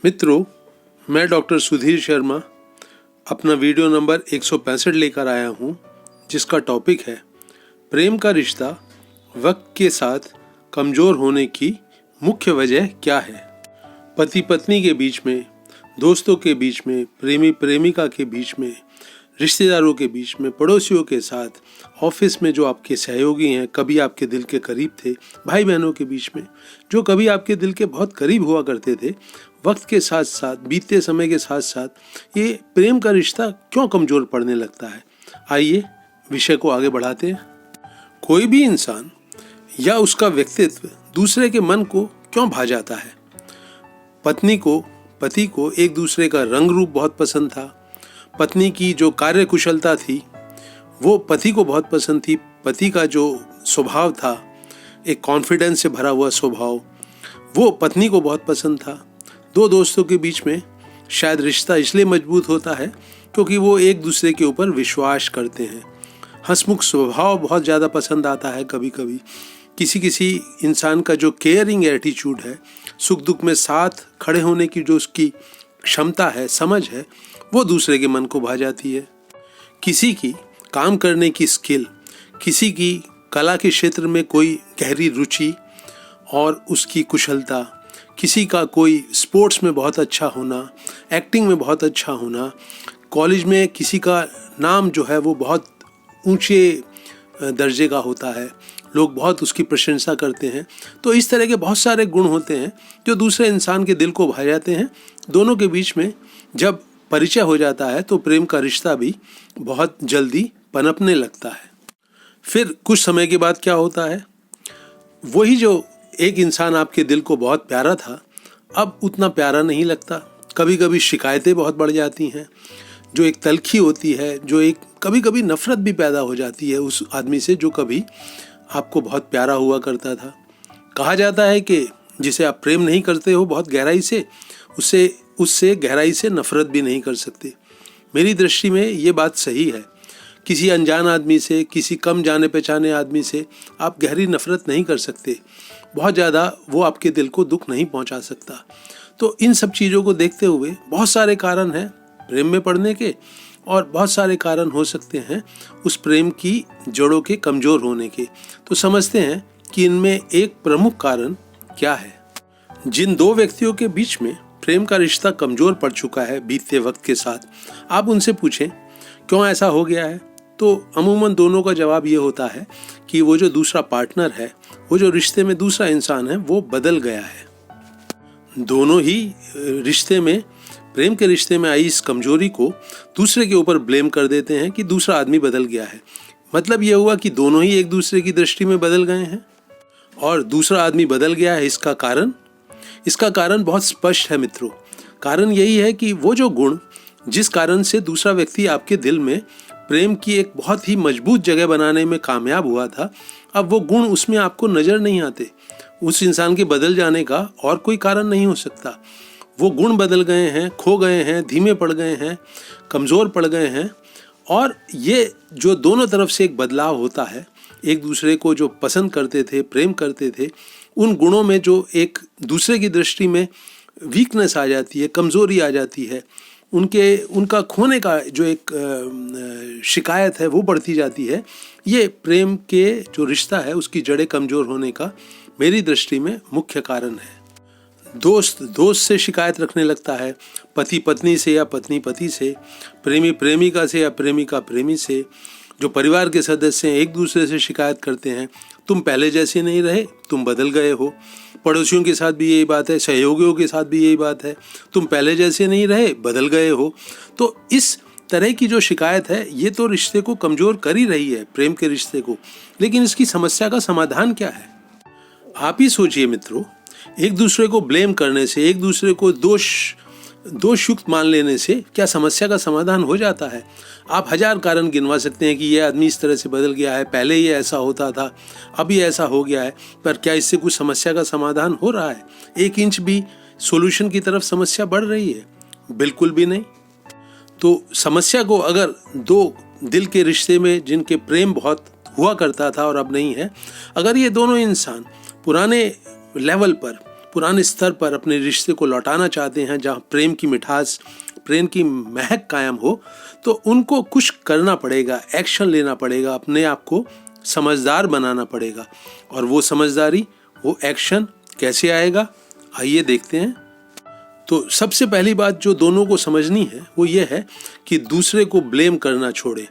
मित्रों, मैं डॉक्टर सुधीर शर्मा अपना वीडियो नंबर 165 लेकर आया हूँ, जिसका टॉपिक है प्रेम का रिश्ता वक्त के साथ कमज़ोर होने की मुख्य वजह क्या है। पति पत्नी के बीच में, दोस्तों के बीच में, प्रेमी प्रेमिका के बीच में, रिश्तेदारों के बीच में, पड़ोसियों के साथ, ऑफिस में जो आपके सहयोगी हैं, कभी आपके दिल के करीब थे, भाई बहनों के बीच में जो कभी आपके दिल के बहुत करीब हुआ करते थे, वक्त के साथ साथ, बीतते समय के साथ साथ ये प्रेम का रिश्ता क्यों कमज़ोर पड़ने लगता है। आइए विषय को आगे बढ़ाते हैं। कोई भी इंसान या उसका व्यक्तित्व दूसरे के मन को क्यों भा जाता है। पति को एक दूसरे का रंग रूप बहुत पसंद था। पत्नी की जो कार्य कुशलता थी वो पति को बहुत पसंद थी। पति का जो स्वभाव था, एक कॉन्फिडेंस से भरा हुआ स्वभाव, वो पत्नी को बहुत पसंद था। दो दोस्तों के बीच में शायद रिश्ता इसलिए मजबूत होता है क्योंकि वो एक दूसरे के ऊपर विश्वास करते हैं। हंसमुख स्वभाव बहुत ज़्यादा पसंद आता है। कभी कभी किसी इंसान का जो केयरिंग एटीट्यूड है, सुख दुख में साथ खड़े होने की जो उसकी क्षमता है, समझ है, वो दूसरे के मन को भा जाती है। किसी की काम करने की स्किल, किसी की कला के क्षेत्र में कोई गहरी रुचि और उसकी कुशलता, किसी का कोई स्पोर्ट्स में बहुत अच्छा होना, एक्टिंग में बहुत अच्छा होना, कॉलेज में किसी का नाम जो है वो बहुत ऊंचे दर्जे का होता है, लोग बहुत उसकी प्रशंसा करते हैं। तो इस तरह के बहुत सारे गुण होते हैं जो दूसरे इंसान के दिल को भा जाते हैं। दोनों के बीच में जब परिचय हो जाता है तो प्रेम का रिश्ता भी बहुत जल्दी पनपने लगता है। फिर कुछ समय के बाद क्या होता है, वही जो एक इंसान आपके दिल को बहुत प्यारा था अब उतना प्यारा नहीं लगता। कभी कभी शिकायतें बहुत बढ़ जाती हैं, जो एक तलखी होती है, जो एक कभी कभी नफरत भी पैदा हो जाती है उस आदमी से जो कभी आपको बहुत प्यारा हुआ करता था। कहा जाता है कि जिसे आप प्रेम नहीं करते हो बहुत गहराई से, उससे गहराई से नफरत भी नहीं कर सकते। मेरी दृष्टि में ये बात सही है। किसी अनजान आदमी से, किसी कम जाने पहचाने आदमी से आप गहरी नफरत नहीं कर सकते। बहुत ज़्यादा वो आपके दिल को दुख नहीं पहुंचा सकता। तो इन सब चीज़ों को देखते हुए बहुत सारे कारण हैं प्रेम में पड़ने के, और बहुत सारे कारण हो सकते हैं उस प्रेम की जड़ों के कमज़ोर होने के। तो समझते हैं कि इनमें एक प्रमुख कारण क्या है। जिन दो व्यक्तियों के बीच में प्रेम का रिश्ता कमज़ोर पड़ चुका है बीतते वक्त के साथ, आप उनसे पूछें क्यों ऐसा हो गया है, तो अमूमन दोनों का जवाब ये होता है कि वो जो दूसरा पार्टनर है, वो जो रिश्ते में दूसरा इंसान है, वो बदल गया है। दोनों ही रिश्ते में, प्रेम के रिश्ते में आई इस कमजोरी को दूसरे के ऊपर ब्लेम कर देते हैं कि दूसरा आदमी बदल गया है। मतलब ये हुआ कि दोनों ही एक दूसरे की दृष्टि में बदल गए हैं और दूसरा आदमी बदल गया है। इसका कारण बहुत स्पष्ट है मित्रों। कारण यही है कि वो जो गुण जिस कारण से दूसरा व्यक्ति आपके दिल में प्रेम की एक बहुत ही मजबूत जगह बनाने में कामयाब हुआ था, अब वो गुण उसमें आपको नज़र नहीं आते। उस इंसान के बदल जाने का और कोई कारण नहीं हो सकता। वो गुण बदल गए हैं, खो गए हैं, धीमे पड़ गए हैं, कमज़ोर पड़ गए हैं। और ये जो दोनों तरफ से एक बदलाव होता है, एक दूसरे को जो पसंद करते थे, प्रेम करते थे, उन गुणों में जो एक दूसरे की दृष्टि में वीकनेस आ जाती है, कमज़ोरी आ जाती है, उनका खोने का जो एक शिकायत है वो बढ़ती जाती है। ये प्रेम के जो रिश्ता है उसकी जड़ें कमज़ोर होने का मेरी दृष्टि में मुख्य कारण है। दोस्त से शिकायत रखने लगता है, पति पत्नी से या पत्नी पति से, प्रेमी प्रेमिका से या प्रेमिका प्रेमी से। जो परिवार के सदस्य हैं एक दूसरे से शिकायत करते हैं, तुम पहले जैसे नहीं रहे, तुम बदल गए हो। पड़ोसियों के साथ भी यही बात है, सहयोगियों के साथ भी यही बात है, तुम पहले जैसे नहीं रहे, बदल गए हो। तो इस तरह की जो शिकायत है ये तो रिश्ते को कमज़ोर कर ही रही है, प्रेम के रिश्ते को। लेकिन इसकी समस्या का समाधान क्या है? आप ही सोचिए मित्रों। एक दूसरे को ब्लेम करने से, एक दूसरे को दोषयुक्त मान लेने से क्या समस्या का समाधान हो जाता है? आप हजार कारण गिनवा सकते हैं कि यह आदमी इस तरह से बदल गया है, पहले ये ऐसा होता था, अभी ऐसा हो गया है, पर क्या इससे कुछ समस्या का समाधान हो रहा है? 1 इंच भी सॉल्यूशन की तरफ समस्या बढ़ रही है? बिल्कुल भी नहीं। तो समस्या को अगर दो दिल के रिश्ते में जिनके प्रेम बहुत हुआ करता था और अब नहीं है, अगर ये दोनों इंसान पुराने लेवल पर, पुराने स्तर पर अपने रिश्ते को लौटाना चाहते हैं, जहाँ प्रेम की मिठास, प्रेम की महक कायम हो, तो उनको कुछ करना पड़ेगा, एक्शन लेना पड़ेगा, अपने आप को समझदार बनाना पड़ेगा। और वो समझदारी, वो एक्शन कैसे आएगा, आइए देखते हैं। तो सबसे पहली बात जो दोनों को समझनी है वो ये है कि दूसरे को ब्लेम करना छोड़ें,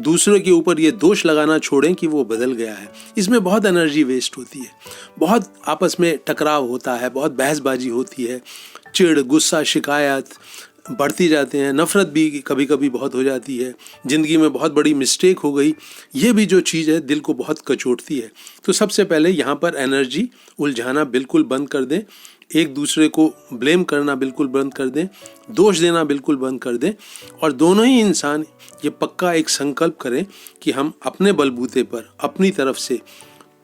दूसरे के ऊपर ये दोष लगाना छोड़ें कि वो बदल गया है। इसमें बहुत एनर्जी वेस्ट होती है, बहुत आपस में टकराव होता है, बहुत बहसबाजी होती है, चिढ़, गुस्सा, शिकायत बढ़ती जाते हैं, नफ़रत भी कभी कभी बहुत हो जाती है, ज़िंदगी में बहुत बड़ी मिस्टेक हो गई, ये भी जो चीज़ है दिल को बहुत कचोटती है। तो सबसे पहले यहाँ पर एनर्जी उलझाना बिल्कुल बंद कर दें, एक दूसरे को ब्लेम करना बिल्कुल बंद कर दें, दोष देना बिल्कुल बंद कर दें, और दोनों ही इंसान ये पक्का एक संकल्प करें कि हम अपने बलबूते पर अपनी तरफ से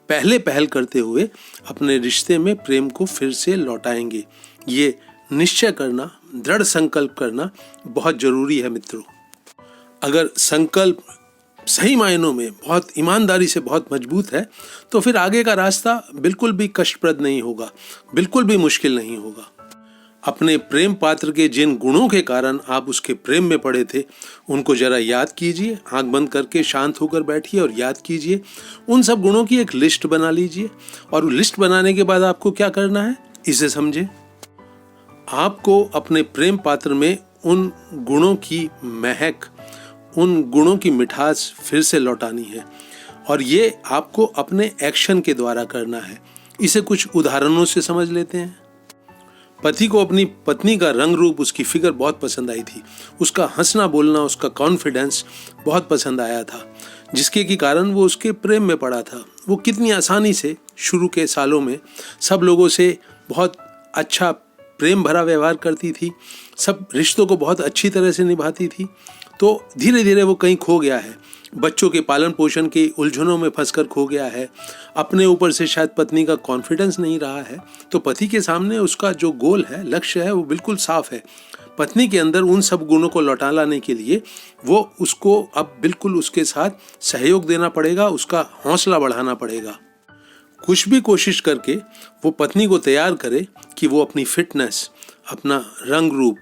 पहले पहल करते हुए अपने रिश्ते में प्रेम को फिर से लौटाएंगे। ये निश्चय करना, दृढ़ संकल्प करना बहुत जरूरी है मित्रों। अगर संकल्प सही मायनों में बहुत ईमानदारी से बहुत मजबूत है तो फिर आगे का रास्ता बिल्कुल भी कष्टप्रद नहीं होगा, बिल्कुल भी मुश्किल नहीं होगा। अपने प्रेम पात्र के जिन गुणों के कारण आप उसके प्रेम में पड़े थे उनको जरा याद कीजिए, आंख बंद करके शांत होकर बैठिए और याद कीजिए। उन सब गुणों की एक लिस्ट बना लीजिए, और लिस्ट बनाने के बाद आपको क्या करना है इसे समझें। आपको अपने प्रेम पात्र में उन गुणों की महक, उन गुणों की मिठास फिर से लौटानी है, और ये आपको अपने एक्शन के द्वारा करना है। इसे कुछ उदाहरणों से समझ लेते हैं। पति को अपनी पत्नी का रंग रूप, उसकी फिगर बहुत पसंद आई थी, उसका हंसना बोलना, उसका कॉन्फिडेंस बहुत पसंद आया था, जिसके के कारण वो उसके प्रेम में पड़ा था। वो कितनी आसानी से शुरू के सालों में सब लोगों से बहुत अच्छा प्रेम भरा व्यवहार करती थी, सब रिश्तों को बहुत अच्छी तरह से निभाती थी। तो धीरे धीरे वो कहीं खो गया है, बच्चों के पालन पोषण के उलझनों में फंसकर खो गया है, अपने ऊपर से शायद पत्नी का कॉन्फिडेंस नहीं रहा है। तो पति के सामने उसका जो गोल है, लक्ष्य है, वो बिल्कुल साफ है। पत्नी के अंदर उन सब गुणों को लौटा लाने के लिए वो उसको अब बिल्कुल उसके साथ सहयोग देना पड़ेगा, उसका हौसला बढ़ाना पड़ेगा। कुछ भी कोशिश करके वो पत्नी को तैयार करे कि वो अपनी फिटनेस, अपना रंग रूप,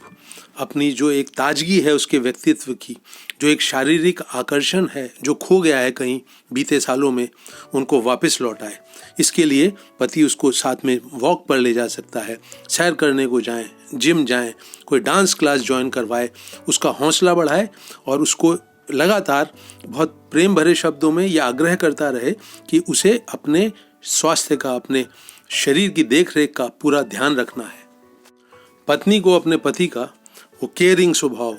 अपनी जो एक ताजगी है उसके व्यक्तित्व की, जो एक शारीरिक आकर्षण है जो खो गया है कहीं बीते सालों में, उनको वापस लौटाए। इसके लिए पति उसको साथ में वॉक पर ले जा सकता है, सैर करने को जाएं, जिम जाएं, कोई डांस क्लास ज्वाइन करवाए, उसका हौसला बढ़ाए और उसको लगातार बहुत प्रेम भरे शब्दों में यह आग्रह करता रहे कि उसे अपने स्वास्थ्य का, अपने शरीर की देखरेख का पूरा ध्यान रखना है। पत्नी को अपने पति का वो केयरिंग स्वभाव,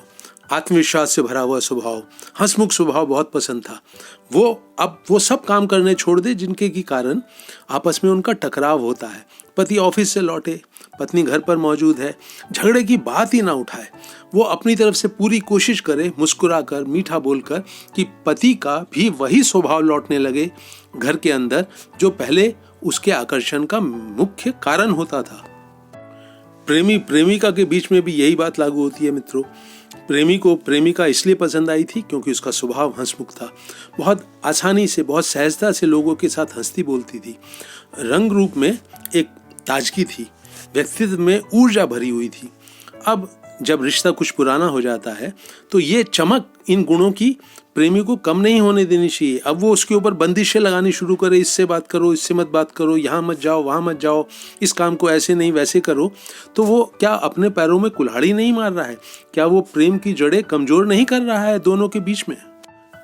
आत्मविश्वास से भरा हुआ स्वभाव, हंसमुख स्वभाव बहुत पसंद था। वो अब वो सब काम करने छोड़ दे जिनके की कारण आपस में उनका टकराव होता है। पति ऑफिस से लौटे, पत्नी घर पर मौजूद है, झगड़े की बात ही ना उठाए। वो अपनी तरफ से पूरी कोशिश करे, मुस्कुराकर, मीठा बोलकर, कि पति का भी वही स्वभाव लौटने लगे घर के अंदर जो पहले उसके आकर्षण का मुख्य कारण होता था। प्रेमी प्रेमिका के बीच में भी यही बात लागू होती है मित्रों। प्रेमी को प्रेमिका इसलिए पसंद आई थी क्योंकि उसका स्वभाव हंसमुख था, बहुत आसानी से, बहुत सहजता से लोगों के साथ हंसती बोलती थी, रंग रूप में एक ताजगी थी, व्यक्तित्व में ऊर्जा भरी हुई थी। अब जब रिश्ता कुछ पुराना हो जाता है तो ये चमक इन गुणों की प्रेमी को कम नहीं होने देनी चाहिए। अब वो उसके ऊपर बंदिशें लगानी शुरू करे, इससे बात करो, इससे मत बात करो, यहाँ मत जाओ, वहाँ मत जाओ, इस काम को ऐसे नहीं वैसे करो। तो वो क्या अपने पैरों में कुल्हाड़ी नहीं मार रहा है? क्या वो प्रेम की जड़ें कमजोर नहीं कर रहा है दोनों के बीच में?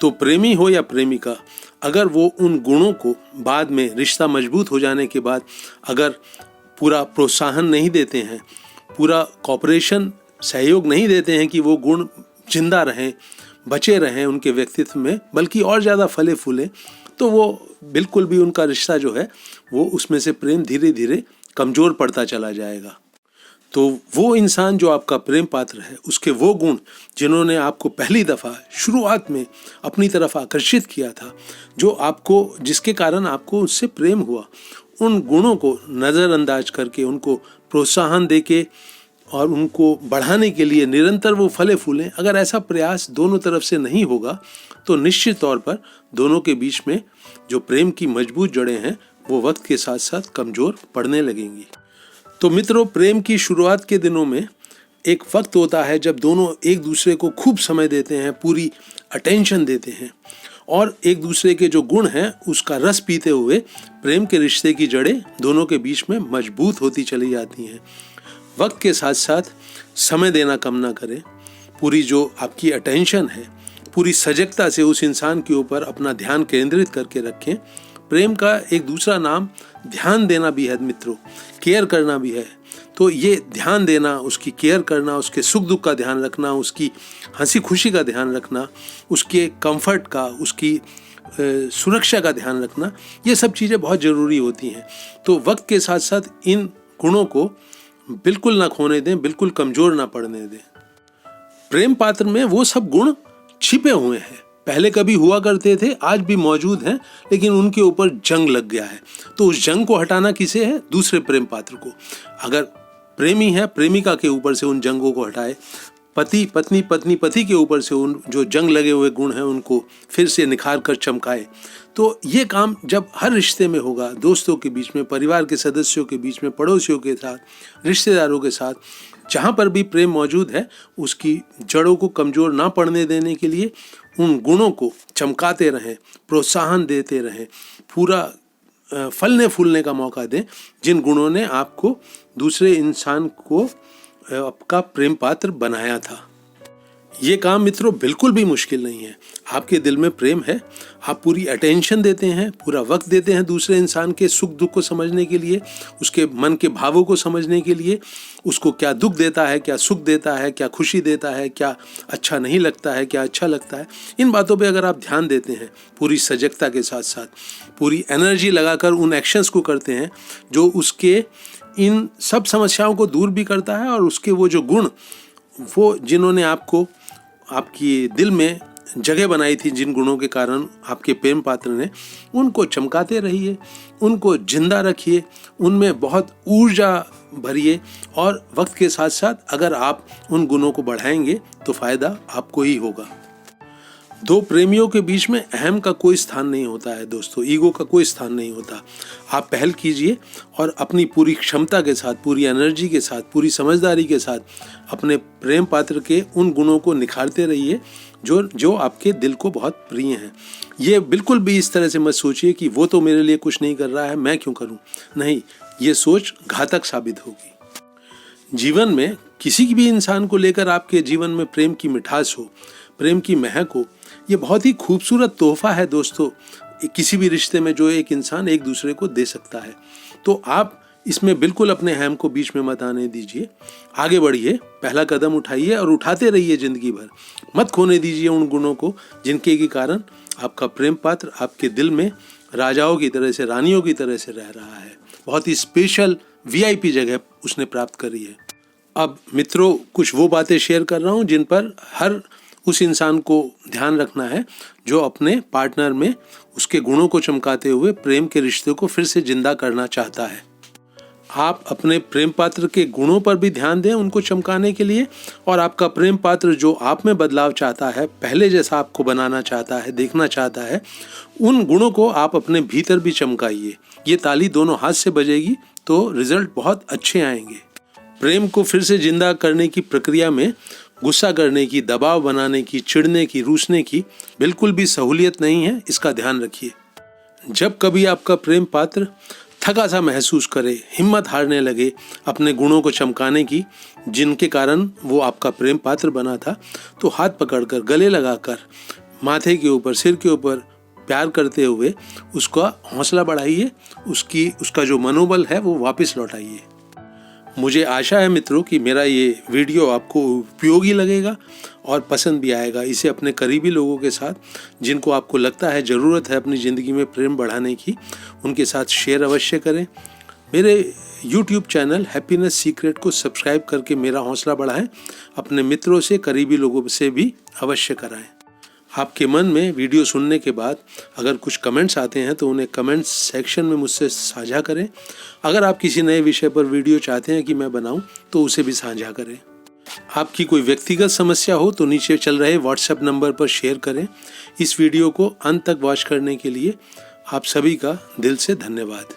तो प्रेमी हो या प्रेमिका, अगर वो उन गुणों को बाद में रिश्ता मजबूत हो जाने के बाद अगर पूरा प्रोत्साहन नहीं देते हैं, पूरा कॉपरेशन, सहयोग नहीं देते हैं कि वो गुण जिंदा रहें, बचे रहें उनके व्यक्तित्व में, बल्कि और ज़्यादा फले फूले, तो वो बिल्कुल भी उनका रिश्ता जो है वो उसमें से प्रेम धीरे धीरे कमज़ोर पड़ता चला जाएगा। तो वो इंसान जो आपका प्रेम पात्र है, उसके वो गुण जिन्होंने आपको पहली दफ़ा शुरुआत में अपनी तरफ आकर्षित किया था, जो आपको, जिसके कारण आपको उससे प्रेम हुआ, उन गुणों को नज़रअंदाज करके, उनको प्रोत्साहन देके और उनको बढ़ाने के लिए निरंतर वो फले फूलें, अगर ऐसा प्रयास दोनों तरफ से नहीं होगा तो निश्चित तौर पर दोनों के बीच में जो प्रेम की मजबूत जड़ें हैं वो वक्त के साथ साथ कमज़ोर पड़ने लगेंगी। तो मित्रों, प्रेम की शुरुआत के दिनों में एक वक्त होता है जब दोनों एक दूसरे को खूब समय देते हैं, पूरी अटेंशन देते हैं और एक दूसरे के जो गुण हैं उसका रस पीते हुए प्रेम के रिश्ते की जड़ें दोनों के बीच में मजबूत होती चली जाती हैं। वक्त के साथ साथ समय देना कम ना करें, पूरी जो आपकी अटेंशन है पूरी सजगता से उस इंसान के ऊपर अपना ध्यान केंद्रित करके रखें। प्रेम का एक दूसरा नाम ध्यान देना भी है मित्रों, केयर करना भी है। तो ये ध्यान देना, उसकी केयर करना, उसके सुख दुख का ध्यान रखना, उसकी हंसी खुशी का ध्यान रखना, उसके कंफर्ट का, उसकी सुरक्षा का ध्यान रखना, ये सब चीज़ें बहुत ज़रूरी होती हैं। तो वक्त के साथ साथ इन गुणों को बिल्कुल ना खोने दें, बिल्कुल कमज़ोर ना पड़ने दें। प्रेम पात्र में वो सब गुण छिपे हुए हैं, पहले कभी हुआ करते थे, आज भी मौजूद हैं, लेकिन उनके ऊपर जंग लग गया है। तो उस जंग को हटाना किसे है? दूसरे प्रेम पात्र को। अगर प्रेमी है, प्रेमिका के ऊपर से उन जंगों को हटाए, पति पत्नी, पत्नी पति के ऊपर से उन जो जंग लगे हुए गुण हैं उनको फिर से निखार कर चमकाए। तो ये काम जब हर रिश्ते में होगा, दोस्तों के बीच में, परिवार के सदस्यों के बीच में, पड़ोसियों के साथ, रिश्तेदारों के साथ, जहाँ पर भी प्रेम मौजूद है उसकी जड़ों को कमज़ोर ना पड़ने देने के लिए उन गुणों को चमकाते रहें, प्रोत्साहन देते रहें, पूरा फलने फूलने का मौका दें जिन गुणों ने आपको दूसरे इंसान को आपका प्रेम पात्र बनाया था। ये काम मित्रों बिल्कुल भी मुश्किल नहीं है। आपके दिल में प्रेम है, आप पूरी अटेंशन देते हैं, पूरा वक्त देते हैं दूसरे इंसान के सुख दुख को समझने के लिए, उसके मन के भावों को समझने के लिए, उसको क्या दुख देता है, क्या सुख देता है, क्या खुशी देता है, क्या अच्छा नहीं लगता है, क्या अच्छा लगता है। इन बातों पे अगर आप ध्यान देते हैं पूरी सजगता के साथ साथ, पूरी एनर्जी लगाकर उन एक्शंस को करते हैं जो उसके इन सब समस्याओं को दूर भी करता है और उसके वो जो गुण, वो जिन्होंने आपको आपकी दिल में जगह बनाई थी, जिन गुणों के कारण आपके प्रेम पात्र ने, उनको चमकाते रहिए, उनको जिंदा रखिए, उनमें बहुत ऊर्जा भरिए और वक्त के साथ साथ अगर आप उन गुणों को बढ़ाएंगे तो फायदा आपको ही होगा। दो प्रेमियों के बीच में अहम का कोई स्थान नहीं होता है दोस्तों, ईगो का कोई स्थान नहीं होता। आप पहल कीजिए और अपनी पूरी क्षमता के साथ, पूरी एनर्जी के साथ, पूरी समझदारी के साथ अपने प्रेम पात्र के उन गुणों को निखारते रहिए जो आपके दिल को बहुत प्रिय हैं। ये बिल्कुल भी इस तरह से मत सोचिए कि वो तो मेरे लिए कुछ नहीं कर रहा है, मैं क्यों करूं। नहीं, ये सोच घातक साबित होगी। जीवन में किसी भी इंसान को लेकर आपके जीवन में प्रेम की मिठास हो, प्रेम की महक हो, ये बहुत ही खूबसूरत तोहफा है दोस्तों, किसी भी रिश्ते में जो एक इंसान एक दूसरे को दे सकता है। तो आप इसमें बिल्कुल अपने अहम को बीच में मत आने दीजिए, आगे बढ़िए, पहला कदम उठाइए और उठाते रहिए जिंदगी भर। मत खोने दीजिए उन गुणों को जिनके के कारण आपका प्रेम पात्र आपके दिल में राजाओं की तरह से, रानियों की तरह से रह रहा है। बहुत ही स्पेशल VIP जगह उसने प्राप्त करी है। अब मित्रों, कुछ वो बातें शेयर कर रहा हूँ जिन पर हर उस इंसान को ध्यान रखना है जो अपने पार्टनर में उसके गुणों को चमकाते हुए प्रेम के रिश्ते को फिर से जिंदा करना चाहता है। आप अपने प्रेम पात्र के गुणों पर भी ध्यान दें उनको चमकाने के लिए, और आपका प्रेम पात्र जो आप में बदलाव चाहता है, पहले जैसा आपको बनाना चाहता है, देखना चाहता है, उन गुणों को आप अपने भीतर भी चमकाइए। ये ताली दोनों हाथ से बजेगी तो रिजल्ट बहुत अच्छे आएंगे। प्रेम को फिर से जिंदा करने की प्रक्रिया में गुस्सा करने की, दबाव बनाने की, चिढ़ने की, रूसने की बिल्कुल भी सहूलियत नहीं है, इसका ध्यान रखिए। जब कभी आपका प्रेम पात्र थका सा महसूस करे, हिम्मत हारने लगे अपने गुणों को चमकाने की जिनके कारण वो आपका प्रेम पात्र बना था, तो हाथ पकड़कर, गले लगाकर, माथे के ऊपर, सिर के ऊपर प्यार करते हुए उसका हौसला बढ़ाइए, उसका जो मनोबल है वो वापस लौटाइए। मुझे आशा है मित्रों कि मेरा ये वीडियो आपको उपयोगी लगेगा और पसंद भी आएगा। इसे अपने करीबी लोगों के साथ, जिनको आपको लगता है ज़रूरत है अपनी ज़िंदगी में प्रेम बढ़ाने की, उनके साथ शेयर अवश्य करें। मेरे YouTube चैनल हैप्पीनेस सीक्रेट को सब्सक्राइब करके मेरा हौसला बढ़ाएं। अपने मित्रों से, करीबी लोगों से भी अवश्य कराएं। आपके मन में वीडियो सुनने के बाद अगर कुछ कमेंट्स आते हैं तो उन्हें कमेंट्स सेक्शन में मुझसे साझा करें। अगर आप किसी नए विषय पर वीडियो चाहते हैं कि मैं बनाऊं तो उसे भी साझा करें। आपकी कोई व्यक्तिगत समस्या हो तो नीचे चल रहे WhatsApp नंबर पर शेयर करें। इस वीडियो को अंत तक वॉच करने के लिए आप सभी का दिल से धन्यवाद।